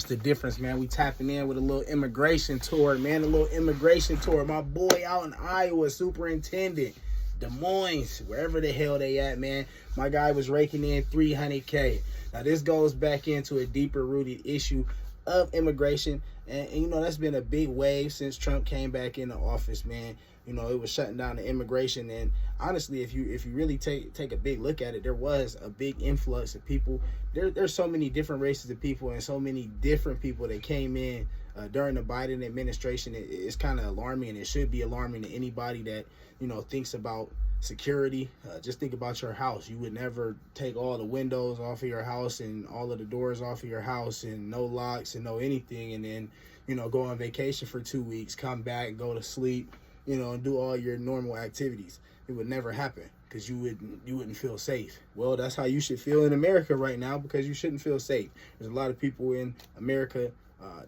That's the difference, man. We tapping in with a little immigration tour, man. A little immigration tour. My boy out in Iowa, Superintendent, Des Moines, wherever the hell they at, man. My guy was raking in $300K. Now, this goes back into a deeper rooted issue of immigration. And you know, that's been a big wave since Trump came back into office, man. You know, it was shutting down the immigration. And honestly, if you really take a big look at it, there was a big influx of people. There's so many different races of people and so many different people that came in during the Biden administration. It's kind of alarming, and it should be alarming to anybody that, you know, thinks about security. Just think about your house. You would never take all the windows off of your house and all of the doors off of your house and no locks and no anything, and then, you know, go on vacation for 2 weeks, come back, go to sleep, you know, and do all your normal activities. It would never happen because you wouldn't feel safe. Well, that's how you should feel in America right now, because you shouldn't feel safe. There's a lot of people in America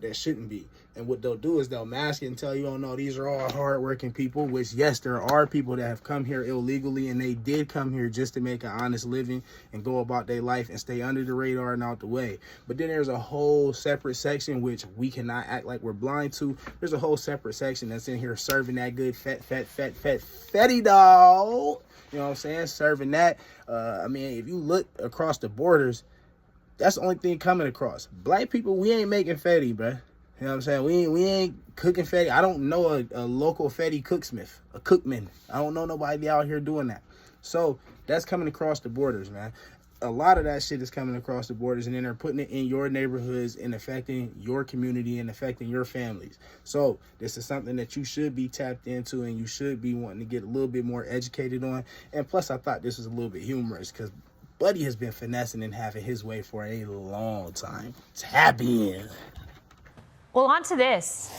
that shouldn't be. And what they'll do is they'll mask it and tell you, oh no, these are all hardworking people, which, yes, there are people that have come here illegally, and they did come here just to make an honest living and go about their life and stay under the radar and out the way. But then there's a whole separate section, which we cannot act like we're blind to. There's a whole separate section that's in here serving that good fatty dog. You know what I'm saying? Serving that. I mean, if you look across the borders, that's the only thing coming across. Black people, we ain't making fatty, bruh. You know what I'm saying? We ain't cooking fatty. I don't know a local fatty cooksmith, a cookman. I don't know nobody out here doing that. So that's coming across the borders, man. A lot of that shit is coming across the borders, and then they're putting it in your neighborhoods and affecting your community and affecting your families. So this is something that you should be tapped into, and you should be wanting to get a little bit more educated on. And plus, I thought this was a little bit humorous because Buddy has been finessing and having his way for a long time. Tap in. Well, on to this.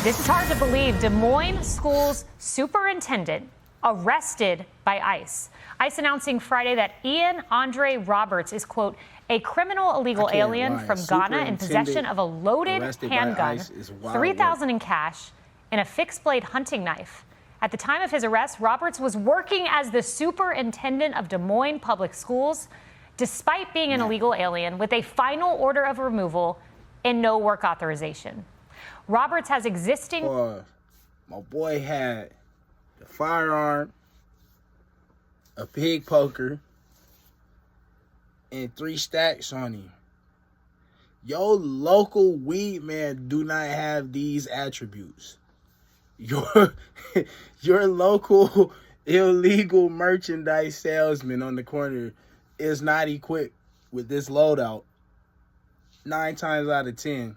This is hard to believe. Des Moines Schools superintendent arrested by ICE. ICE announcing Friday that Ian Andre Roberts is, quote, a criminal illegal alien from Ghana in possession of a loaded handgun, $3,000 in cash, and a fixed-blade hunting knife. At the time of his arrest, Roberts was working as the superintendent of Des Moines Public Schools, despite being an illegal alien with a final order of removal and no work authorization. Roberts has existing... My boy had the firearm, a pig poker, and 3 stacks on him. Your local weed man do not have these attributes. Your local illegal merchandise salesman on the corner is not equipped with this loadout 9 times out of 10.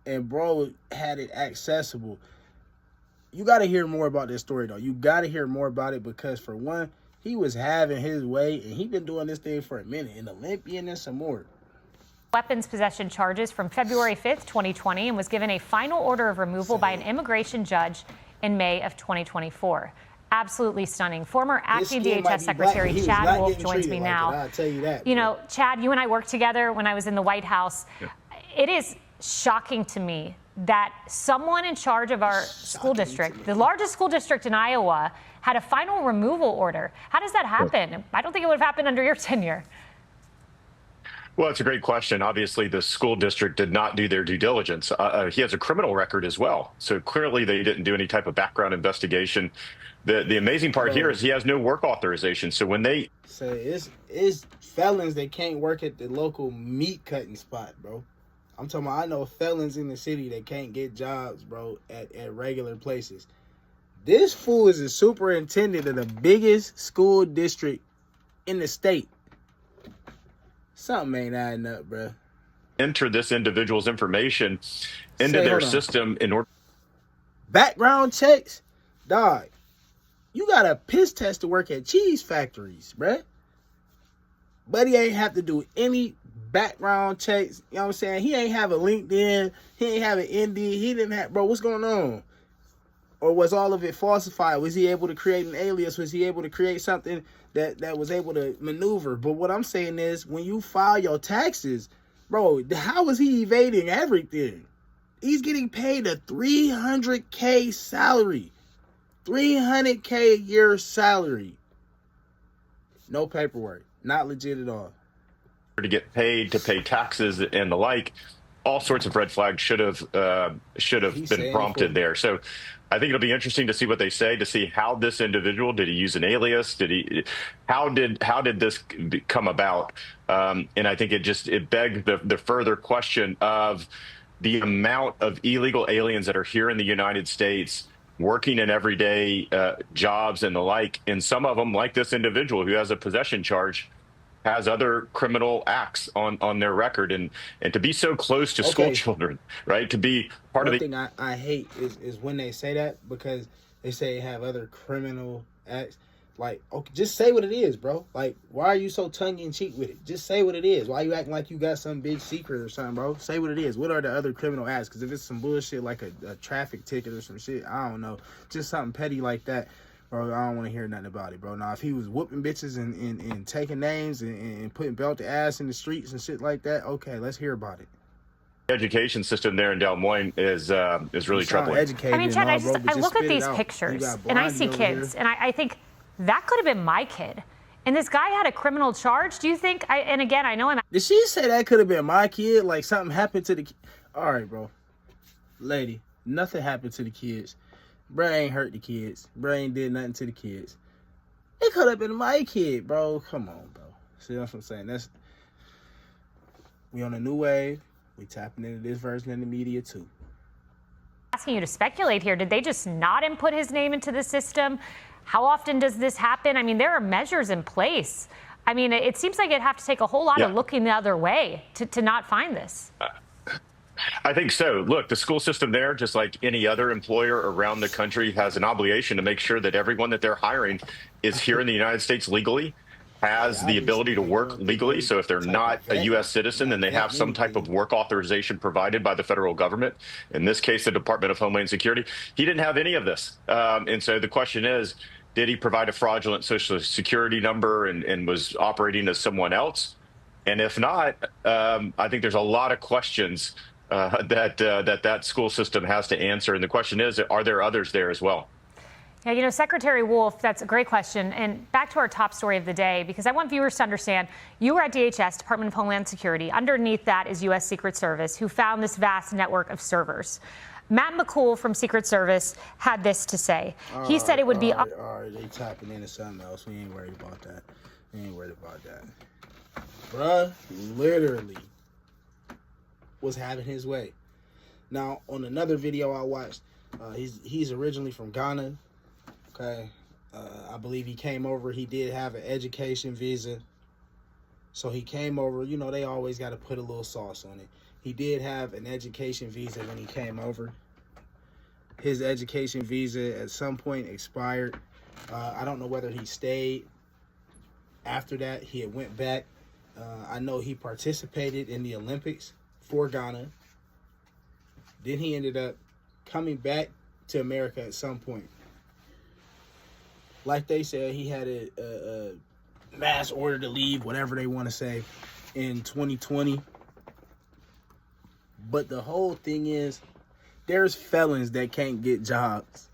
And bro had it accessible. You got to hear more about this story, though. You got to hear more about it because, for one, he was having his way, and he been doing this thing for a minute, an Olympian and some more. Weapons possession charges from February 5th, 2020, and was given a final order of removal by an immigration judge in May of 2024. Absolutely stunning. Former acting DHS Secretary Chad Wolf joins me now. I'll tell you that. You know, Chad, you and I worked together when I was in the White House. Yeah. It is shocking to me that someone in charge of our school district, the largest school district in Iowa, had a final removal order. How does that happen? I don't think it would have happened under your tenure. Well, it's a great question. Obviously, the school district did not do their due diligence. He has a criminal record as well. So clearly they didn't do any type of background investigation. The amazing part here is he has no work authorization. So when they say it's felons that can't work at the local meat cutting spot, bro. I'm talking about, I know felons in the city that can't get jobs, bro, at regular places. This fool is a superintendent of the biggest school district in the state. Something ain't adding up, bro. Enter this individual's information into their system in order. Background checks? Dog, you got a piss test to work at cheese factories, bro. Buddy ain't have to do any background checks. You know what I'm saying? He ain't have a LinkedIn. He ain't have an Indeed. He didn't have, bro, what's going on? Or was all of it falsified? Was he able to create an alias? Was he able to create something that was able to maneuver? But what I'm saying is, when you file your taxes, bro, how is he evading everything? He's getting paid a $300K salary. $300K a year salary. No paperwork. Not legit at all. to get paid, to pay taxes and the like. All sorts of red flags should have He's been saying for prompted there. So I think it'll be interesting to see what they say, to see how this individual, did he use an alias? How did this come about? And I think it begged the further question of the amount of illegal aliens that are here in the United States working in everyday jobs and the like. And some of them, like this individual who has a possession charge, has other criminal acts on their record, and to be so close to school Okay. children, right? To be part of One the thing I hate is when they say that, because they say they have other criminal acts. Like, okay, just say what it is, bro. Like, why are you so tongue in cheek with it? Just say what it is. Why you acting like you got some big secret or something, bro? Say what it is. What are the other criminal acts? Because if it's some bullshit like a traffic ticket or some shit, I don't know, just something petty like that, bro, I don't want to hear nothing about it, bro. Now, if he was whooping bitches and taking names and putting belt to ass in the streets and shit like that, okay, let's hear about it. education system there in Des Moines is You really sound troubling. educated I mean, and Chad, all, bro, but I just look at spit it these out. You pictures got and I Blondie see over kids, here. and I think that could have been my kid. And this guy had a criminal charge. Do you think? And again, I know I'm. Did she say that could have been my kid? Like something happened to the kid? All right, bro. Lady, nothing happened to the kids. Bro ain't hurt the kids. Bro ain't did nothing to the kids. It could have been my kid, bro. Come on, bro. See, that's what I'm saying. We on a new wave. We tapping into this version of the media too. Asking you to speculate here. Did they just not input his name into the system? How often does this happen? I mean, there are measures in place. I mean, it seems like it'd have to take a whole lot of looking the other way to not find this. I think so. Look, the school system there, just like any other employer around the country, has an obligation to make sure that everyone that they're hiring is here in the United States legally, has the ability to work legally. So if they're not a U.S. citizen, then they have some type of work authorization provided by the federal government. In this case, the Department of Homeland Security. He didn't have any of this. And so the question is, did he provide a fraudulent Social Security number and was operating as someone else? And if not, I think there's a lot of questions that school system has to answer. And the question is, are there others there as well? Yeah, you know, Secretary Wolf, that's a great question. And back to our top story of the day, because I want viewers to understand, you were at DHS, Department of Homeland Security. Underneath that is U.S. Secret Service, who found this vast network of servers. Matt McCool from Secret Service had this to say. He said it would be... All right, they tapping into something else. We ain't worried about that. We ain't worried about that. Bruh, literally was having his way. Now, on another video I watched, he's originally from Ghana. Okay, I believe he came over. He did have an education visa. So he came over. You know, they always got to put a little sauce on it. He did have an education visa when he came over. His education visa at some point expired. I don't know whether he stayed after that. He had went back. I know he participated in the Olympics for Ghana. Then he ended up coming back to America at some point. Like they said, he had a mass order to leave, whatever they want to say, in 2020. But the whole thing is, there's felons that can't get jobs.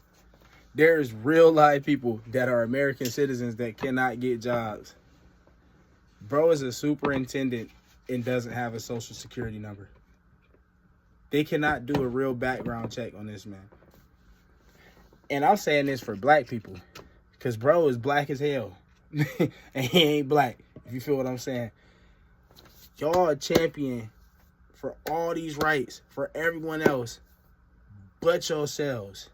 There's real live people that are American citizens that cannot get jobs. Bro is a superintendent and doesn't have a social security number. They cannot do a real background check on this man. And I'm saying this for black people, because bro is black as hell. And he ain't black, if you feel what I'm saying. Y'all a champion for all these rights, for everyone else, but yourselves.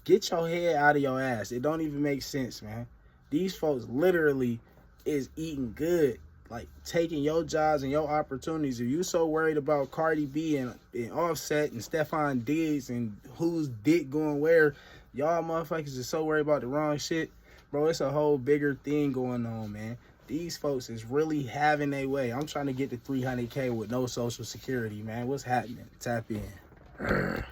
Get your head out of your ass. It don't even make sense, man. These folks literally is eating good, like taking your jobs and your opportunities. If you so worried about Cardi B and Offset and Stephon Diggs and whose dick going where, y'all motherfuckers are so worried about the wrong shit. Bro, it's a whole bigger thing going on, man. These folks is really having their way. I'm trying to get to 300K with no social security, man. What's happening? Tap in.